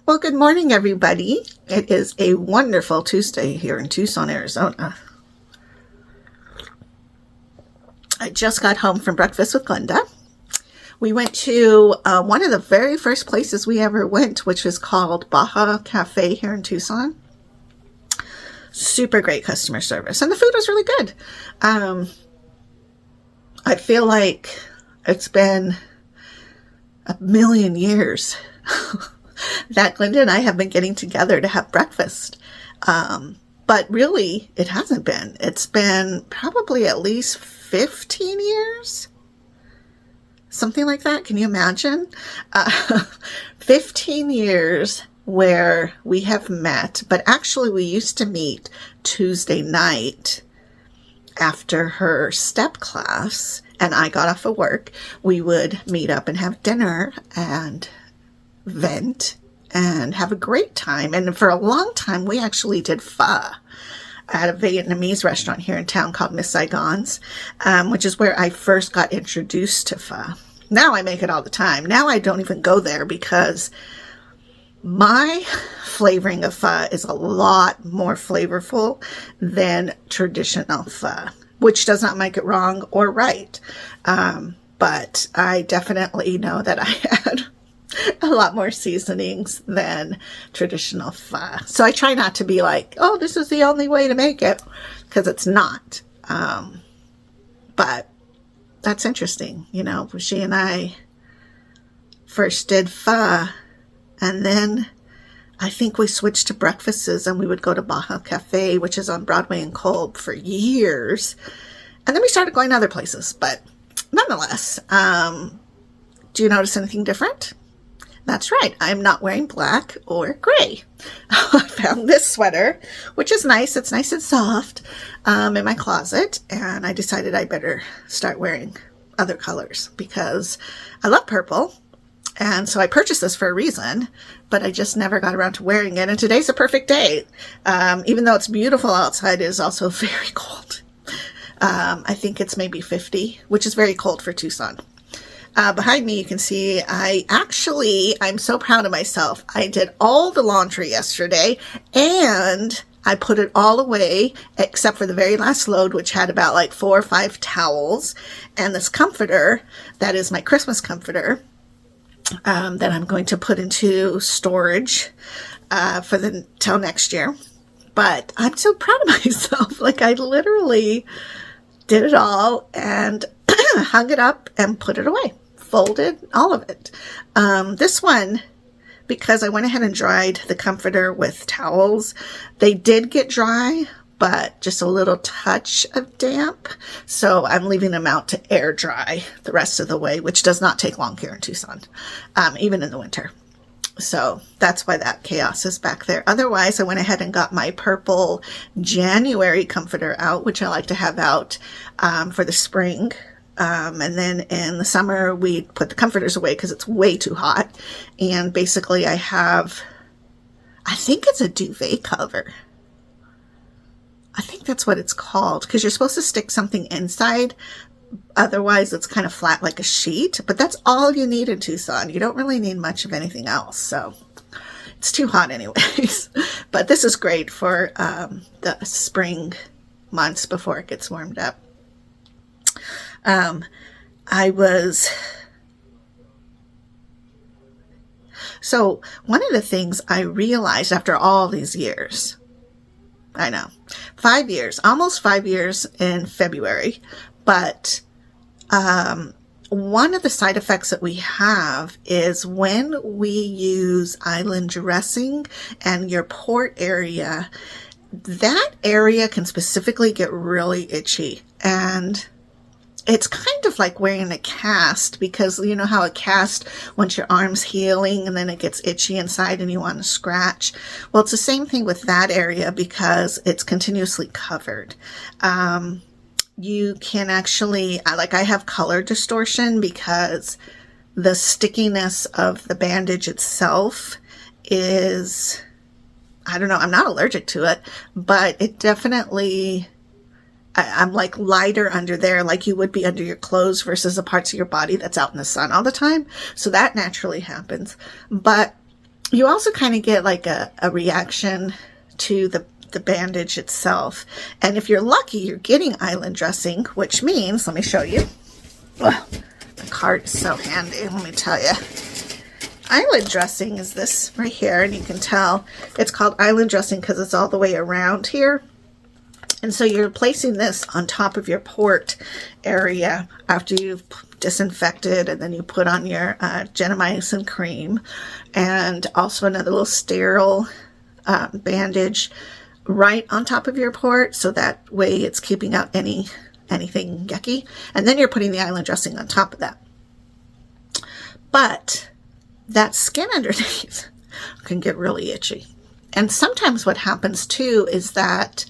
Well, good morning, everybody. It is a wonderful Tuesday here in Tucson, Arizona. I just got home from breakfast with Glenda. We went to one of the very first places we ever went, which was called Baja Cafe here in Tucson. Super great customer service, and the food was really good. I feel like it's been a million years that Glenda and I have been getting together to have breakfast. But really, it hasn't been. It's been probably at least 15 years. Something like that. Can you imagine? 15 years where we have met, but actually we used to meet Tuesday night after her step class, and I got off of work. We would meet up and have dinner and vent and have a great time. And for a long time, we actually did pho at a Vietnamese restaurant here in town called Miss Saigon's, which is where I first got introduced to pho. Now I make it all the time. Now I don't even go there because my flavoring of pho is a lot more flavorful than traditional pho, which does not make it wrong or right. But I definitely know that I had a lot more seasonings than traditional pho. So I try not to be like, oh, this is the only way to make it, because it's not. But that's interesting. You know, she and I first did pho, and then I think we switched to breakfasts, and we would go to Baja Cafe, which is on Broadway and Kolb, for years. And then we started going to other places. But nonetheless, do you notice anything different? That's right. I'm not wearing black or gray. I found this sweater, which is nice. It's nice and soft, in my closet. And I decided I better start wearing other colors because I love purple. And so I purchased this for a reason, but I just never got around to wearing it. And today's a perfect day. Even though it's beautiful outside, it is also very cold. I think it's maybe 50, which is very cold for Tucson. Behind me, you can see I'm so proud of myself. I did all the laundry yesterday, and I put it all away except for the very last load, which had about like 4 or 5 towels and this comforter that is my Christmas comforter that I'm going to put into storage till next year. But I'm so proud of myself. Like, I literally did it all and hung it up and put it away. Folded all of it. This one, because I went ahead and dried the comforter with towels, they did get dry, but just a little touch of damp. So I'm leaving them out to air dry the rest of the way, which does not take long here in Tucson, even in the winter. So that's why that chaos is back there. Otherwise, I went ahead and got my purple January comforter out, which I like to have out for the spring. And then in the summer, we put the comforters away because it's way too hot. And basically I think it's a duvet cover. I think that's what it's called, because you're supposed to stick something inside. Otherwise, it's kind of flat like a sheet. But that's all you need in Tucson. You don't really need much of anything else. So it's too hot anyways. But this is great for the spring months before it gets warmed up. So one of the things I realized after all these years, I know, 5 years, almost 5 years in February, but one of the side effects that we have is when we use island dressing and your port area, that area can specifically get really itchy. And it's kind of like wearing a cast, because you know how a cast, once your arm's healing and then it gets itchy inside and you want to scratch. Well, it's the same thing with that area because it's continuously covered. You can actually, like, I have color distortion because the stickiness of the bandage itself is, I don't know, I'm not allergic to it, but it definitely, I'm like lighter under there, like you would be under your clothes versus the parts of your body that's out in the sun all the time. So that naturally happens. But you also kind of get like a reaction to the bandage itself. And if you're lucky, you're getting island dressing, which means, let me show you. Well, the card is so handy, let me tell you. Island dressing is this right here, and you can tell it's called island dressing because it's all the way around here. And so you're placing this on top of your port area after you've disinfected, and then you put on your gentamicin cream, and also another little sterile bandage right on top of your port, so that way it's keeping out anything yucky. And then you're putting the island dressing on top of that. But that skin underneath can get really itchy. And sometimes what happens too is that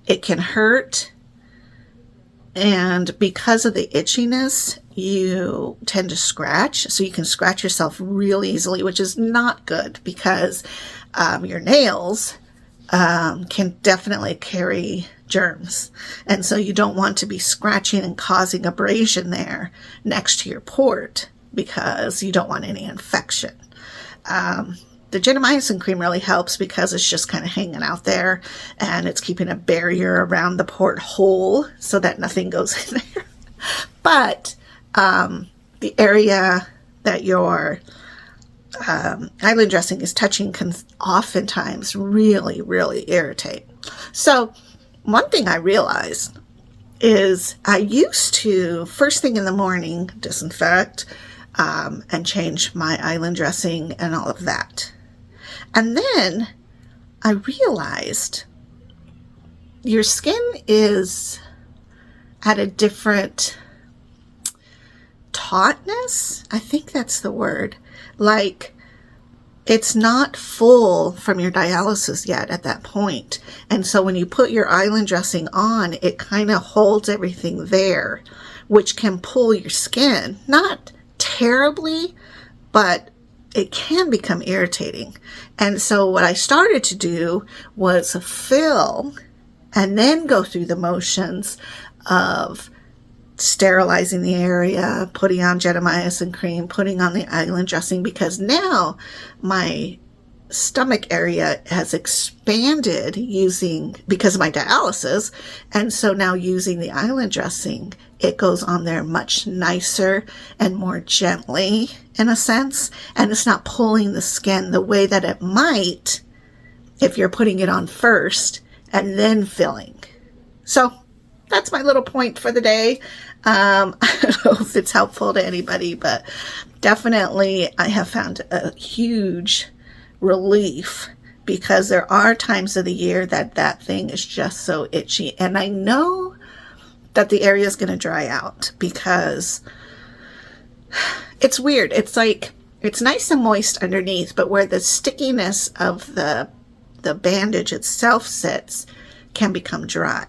it can hurt, and because of the itchiness, you tend to scratch. So you can scratch yourself real easily, which is not good because your nails can definitely carry germs. And so you don't want to be scratching and causing abrasion there next to your port because you don't want any infection. The gentamicin cream really helps because it's just kind of hanging out there, and it's keeping a barrier around the port hole so that nothing goes in there. But the area that your island dressing is touching can oftentimes really, really irritate. So one thing I realized is I used to, first thing in the morning, disinfect and change my island dressing and all of that. And then I realized your skin is at a different tautness. I think that's the word. Like, it's not full from your dialysis yet at that point. And so when you put your island dressing on, it kind of holds everything there, which can pull your skin. Not terribly, but it can become irritating. And so what I started to do was fill and then go through the motions of sterilizing the area, putting on gentamicin cream, putting on the island dressing, because now my stomach area has expanded because of my dialysis. And so now using the island dressing, it goes on there much nicer and more gently in a sense. And it's not pulling the skin the way that it might if you're putting it on first and then filling. So that's my little point for the day. I don't know if it's helpful to anybody, but definitely I have found a huge relief, because there are times of the year that thing is just so itchy. And I know that the area is going to dry out because it's weird. It's like, it's nice and moist underneath, but where the stickiness of the bandage itself sits can become dry.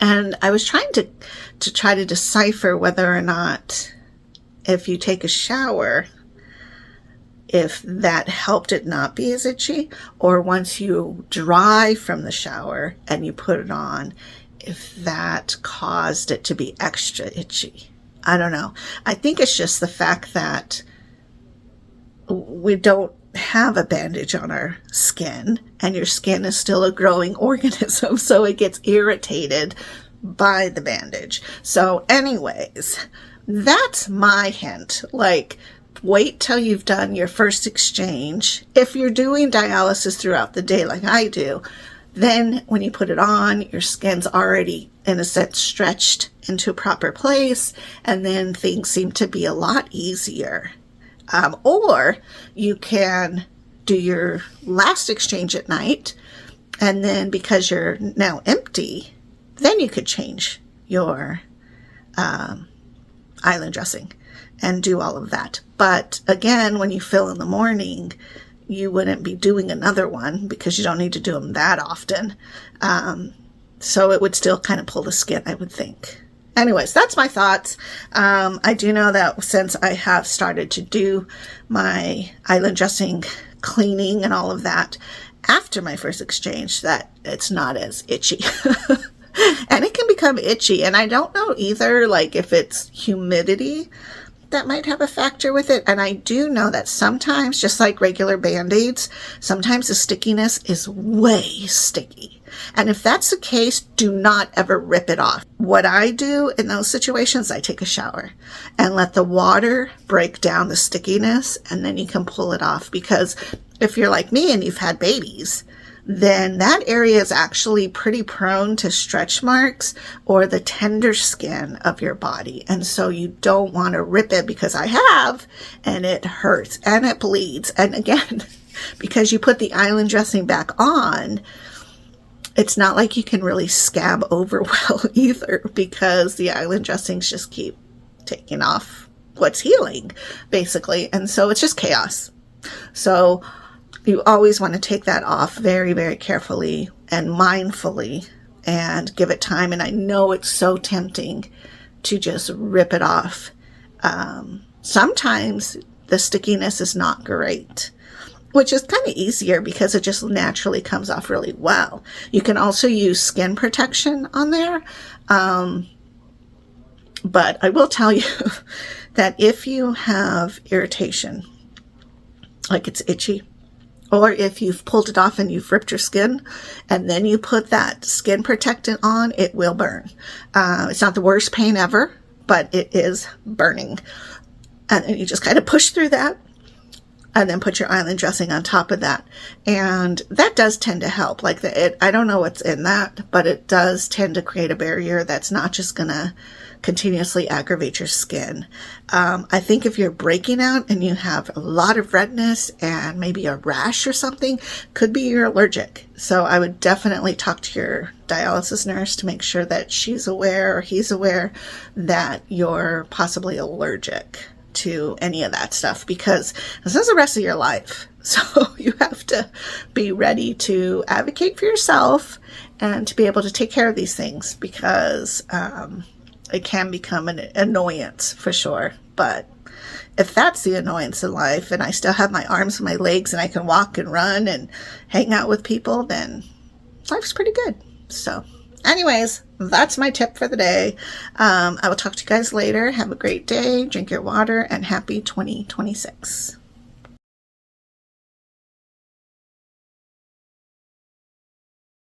And I was trying to try to decipher whether or not if you take a shower, if that helped it not be as itchy, or once you dry from the shower and you put it on, if that caused it to be extra itchy. I don't know. I think it's just the fact that we don't have a bandage on our skin, and your skin is still a growing organism, so it gets irritated by the bandage. So anyways, that's my hint. Like, wait till you've done your first exchange. If you're doing dialysis throughout the day like I do, then when you put it on, your skin's already, in a sense, stretched into a proper place, and then things seem to be a lot easier. Or you can do your last exchange at night, and then because you're now empty, then you could change your island dressing and do all of that. But again, when you fill in the morning, you wouldn't be doing another one because you don't need to do them that often. So it would still kind of pull the skin, I would think. Anyways, that's my thoughts. I do know that since I have started to do my island dressing cleaning and all of that after my first exchange, that it's not as itchy. And it can become itchy. And I don't know either, like if it's humidity, that might have a factor with it. And I do know that sometimes, just like regular Band-Aids, sometimes the stickiness is way sticky. And if that's the case, do not ever rip it off. What I do in those situations, I take a shower and let the water break down the stickiness, and then you can pull it off. Because if you're like me and you've had babies, then that area is actually pretty prone to stretch marks or the tender skin of your body. And so you don't want to rip it, because I have, and it hurts and it bleeds. And again, because you put the island dressing back on, it's not like you can really scab over well either, because the island dressings just keep taking off what's healing, basically. And so it's just chaos. So you always want to take that off very, very carefully and mindfully and give it time. And I know it's so tempting to just rip it off. Sometimes the stickiness is not great, which is kind of easier because it just naturally comes off really well. You can also use skin protection on there. But I will tell you that if you have irritation, like it's itchy, or if you've pulled it off and you've ripped your skin and then you put that skin protectant on, it will burn. It's not the worst pain ever, but it is burning. And then you just kind of push through that and then put your island dressing on top of that. And that does tend to help. Like I don't know what's in that, but it does tend to create a barrier that's not just going to continuously aggravate your skin. I think if you're breaking out and you have a lot of redness and maybe a rash or something, could be you're allergic. So I would definitely talk to your dialysis nurse to make sure that she's aware or he's aware that you're possibly allergic to any of that stuff, because this is the rest of your life. So you have to be ready to advocate for yourself and to be able to take care of these things, because it can become an annoyance for sure. But if that's the annoyance in life and I still have my arms and my legs and I can walk and run and hang out with people, then life's pretty good. So anyways, that's my tip for the day. I will talk to you guys later. Have a great day. Drink your water and happy 2026.